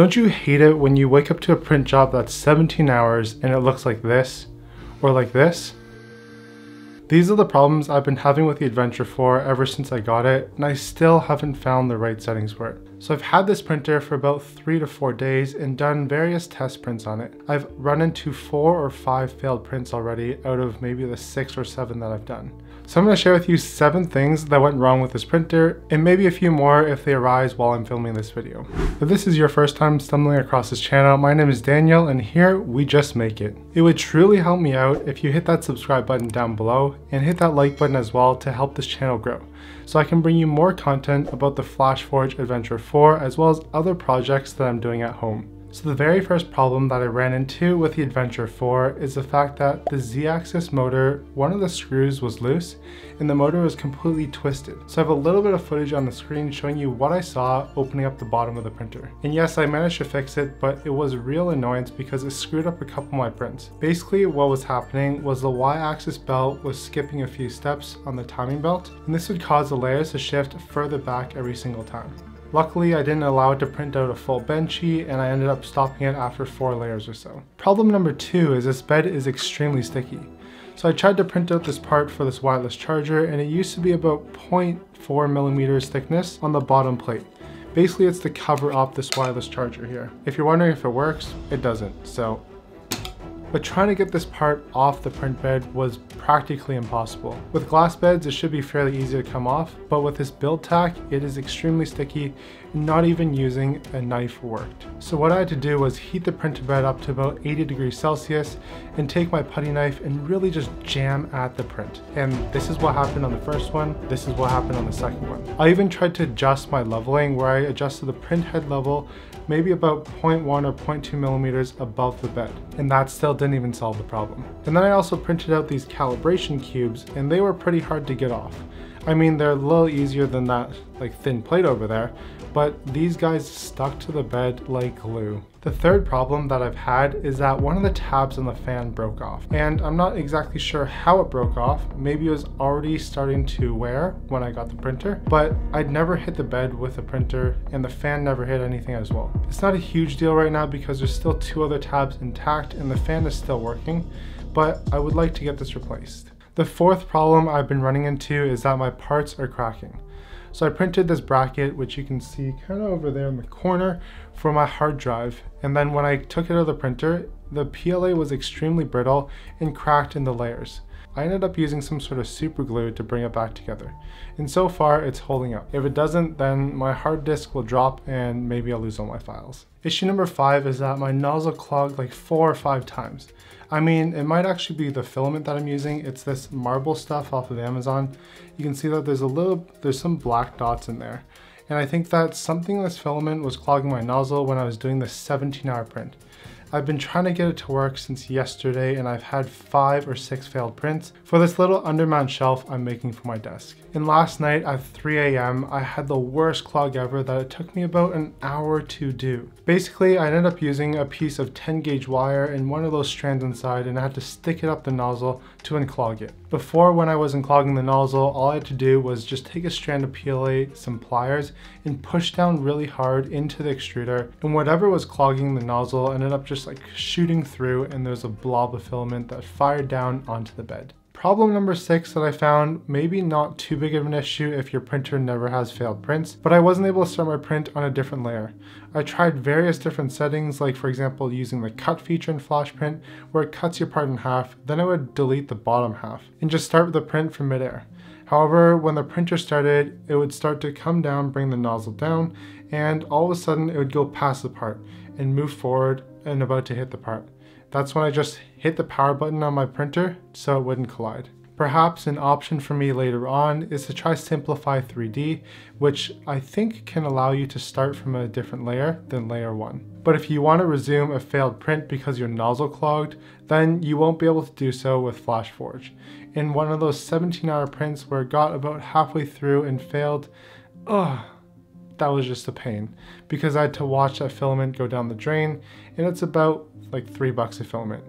Don't you hate it when you wake up to a print job that's 17 hours and it looks like this, or like this? These are the problems I've been having with the Adventurer 4 ever since I got it, and I still haven't found the right settings for it. So I've had this printer for about 3 to 4 days and done various test prints on it. I've run into 4 or 5 failed prints already out of maybe the 6 or 7 that I've done. So I'm going to share with you 7 things that went wrong with this printer, and maybe a few more if they arise while I'm filming this video. If this is your first time stumbling across this channel, my name is Daniel, and here we just make it. It would truly help me out if you hit that subscribe button down below and hit that like button as well to help this channel grow, so I can bring you more content about the Flashforge Adventurer 4 as well as other projects that I'm doing at home. So the very first problem that I ran into with the Adventurer 4 is the fact that the Z-axis motor, one of the screws was loose and the motor was completely twisted. So I have a little bit of footage on the screen showing you what I saw opening up the bottom of the printer. And yes, I managed to fix it, but it was a real annoyance because it screwed up a couple of my prints. Basically what was happening was the Y-axis belt was skipping a few steps on the timing belt, and this would cause the layers to shift further back every single time. Luckily, I didn't allow it to print out a full bend sheet, and I ended up stopping it after 4 layers or so. Problem number 2 is this bed is extremely sticky. So I tried to print out this part for this wireless charger, and it used to be about 0.4 millimeters thickness on the bottom plate. Basically, it's to cover up this wireless charger here. If you're wondering if it works, it doesn't. But trying to get this part off the print bed was practically impossible. With glass beds, it should be fairly easy to come off, but with this build tack, it is extremely sticky, and not even using a knife worked. So what I had to do was heat the printer bed up to about 80 degrees Celsius and take my putty knife and really just jam at the print. And this is what happened on the first one, this is what happened on the second one. I even tried to adjust my leveling where I adjusted the print head level maybe about 0.1 or 0.2 millimeters above the bed, and that still didn't even solve the problem. And then I also printed out these calibration cubes, and they were pretty hard to get off. I mean, they're a little easier than that thin plate over there, but these guys stuck to the bed like glue. The third problem that I've had is that one of the tabs on the fan broke off, and I'm not exactly sure how it broke off. Maybe it was already starting to wear when I got the printer, but I'd never hit the bed with the printer, and the fan never hit anything as well. It's not a huge deal right now because there's still 2 other tabs intact and the fan is still working, but I would like to get this replaced. The fourth problem I've been running into is that my parts are cracking. So I printed this bracket, which you can see kind of over there in the corner, for my hard drive. And then when I took it out of the printer, the PLA was extremely brittle and cracked in the layers. I ended up using some sort of super glue to bring it back together. And so far it's holding up. If it doesn't, then my hard disk will drop and maybe I'll lose all my files. Issue number 5 is that my nozzle clogged like 4 or 5 times. I mean, it might actually be the filament that I'm using. It's this marble stuff off of Amazon. You can see that there's some black dots in there. And I think that something in this filament was clogging my nozzle when I was doing this 17-hour print. I've been trying to get it to work since yesterday, and I've had 5 or 6 failed prints for this little undermount shelf I'm making for my desk. And last night at 3 AM, I had the worst clog ever that it took me about an hour to do. Basically, I ended up using a piece of 10 gauge wire and one of those strands inside, and I had to stick it up the nozzle to unclog it. Before, when I was unclogging the nozzle, all I had to do was just take a strand of PLA, some pliers, and push down really hard into the extruder, and whatever was clogging the nozzle ended up just shooting through, and there's a blob of filament that fired down onto the bed. Problem number 6 that I found, maybe not too big of an issue if your printer never has failed prints, but I wasn't able to start my print on a different layer. I tried various different settings, like for example using the cut feature in Flash Print where it cuts your part in half, then I would delete the bottom half and just start with the print from midair. However, when the printer started, it would start to come down, bring the nozzle down, and all of a sudden it would go past the part and move forward and about to hit the part. That's when I just hit the power button on my printer so it wouldn't collide. Perhaps an option for me later on is to try Simplify 3D, which I think can allow you to start from a different layer than layer 1. But if you want to resume a failed print because your nozzle clogged, then you won't be able to do so with Flashforge. In one of those 17-hour prints where it got about halfway through and failed, that was just a pain because I had to watch that filament go down the drain, and it's about like $3 a filament.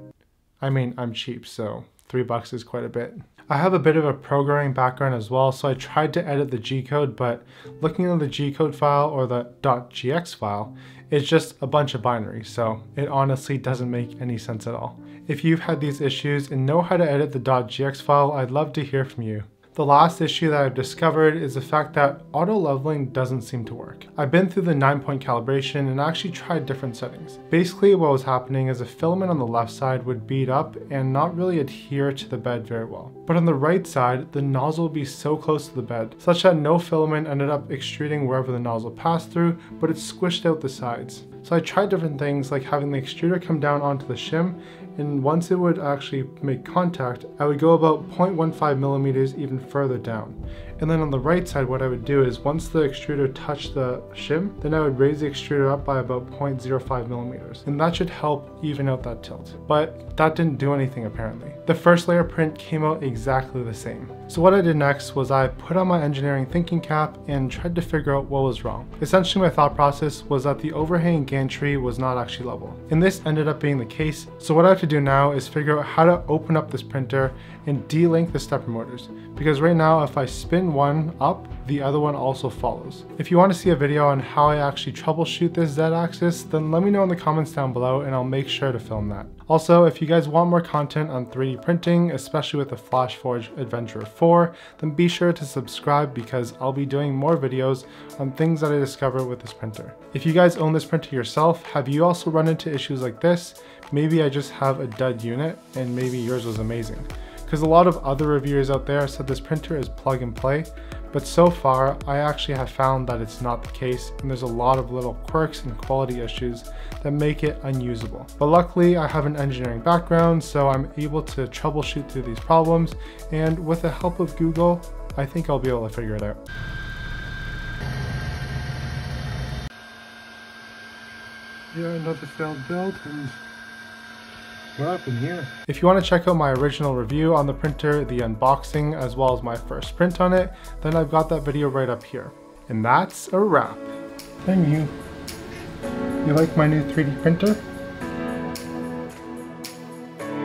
I mean, I'm cheap, so $3 is quite a bit. I have a bit of a programming background as well, so I tried to edit the G-code, but looking at the G-code file or the .gx file, It's just a bunch of binaries, so it honestly doesn't make any sense at all. If you've had these issues and know how to edit the .gx file, I'd love to hear from you. The last issue that I've discovered is the fact that auto leveling doesn't seem to work. I've been through the 9-point calibration and actually tried different settings. Basically what was happening is a filament on the left side would bead up and not really adhere to the bed very well. But on the right side, the nozzle would be so close to the bed, such that no filament ended up extruding wherever the nozzle passed through, but it squished out the sides. So I tried different things like having the extruder come down onto the shim, and once it would actually make contact, I would go about 0.15 millimeters even further down. And then on the right side, what I would do is once the extruder touched the shim, then I would raise the extruder up by about 0.05 millimeters. And that should help even out that tilt. But that didn't do anything apparently. The first layer print came out exactly the same. So what I did next was I put on my engineering thinking cap and tried to figure out what was wrong. Essentially my thought process was that the overhanging gantry was not actually level. And this ended up being the case. So what I have to do now is figure out how to open up this printer and de-link the stepper motors. Because right now if I spin one up, the other one also follows. If you want to see a video on how I actually troubleshoot this Z-axis, then let me know in the comments down below and I'll make sure to film that. Also, if you guys want more content on 3D printing, especially with the Flashforge Adventurer 4, then be sure to subscribe because I'll be doing more videos on things that I discover with this printer. If you guys own this printer yourself, have you also run into issues like this? Maybe I just have a dud unit and maybe yours was amazing. Because a lot of other reviewers out there said this printer is plug and play, but so far I actually have found that it's not the case and there's a lot of little quirks and quality issues that make it unusable. But luckily I have an engineering background, so I'm able to troubleshoot through these problems, and with the help of Google, I think I'll be able to figure it out. Yeah, another failed build, and what happened here? If you want to check out my original review on the printer, the unboxing, as well as my first print on it, then I've got that video right up here. And that's a wrap. Thank you. You like my new 3D printer?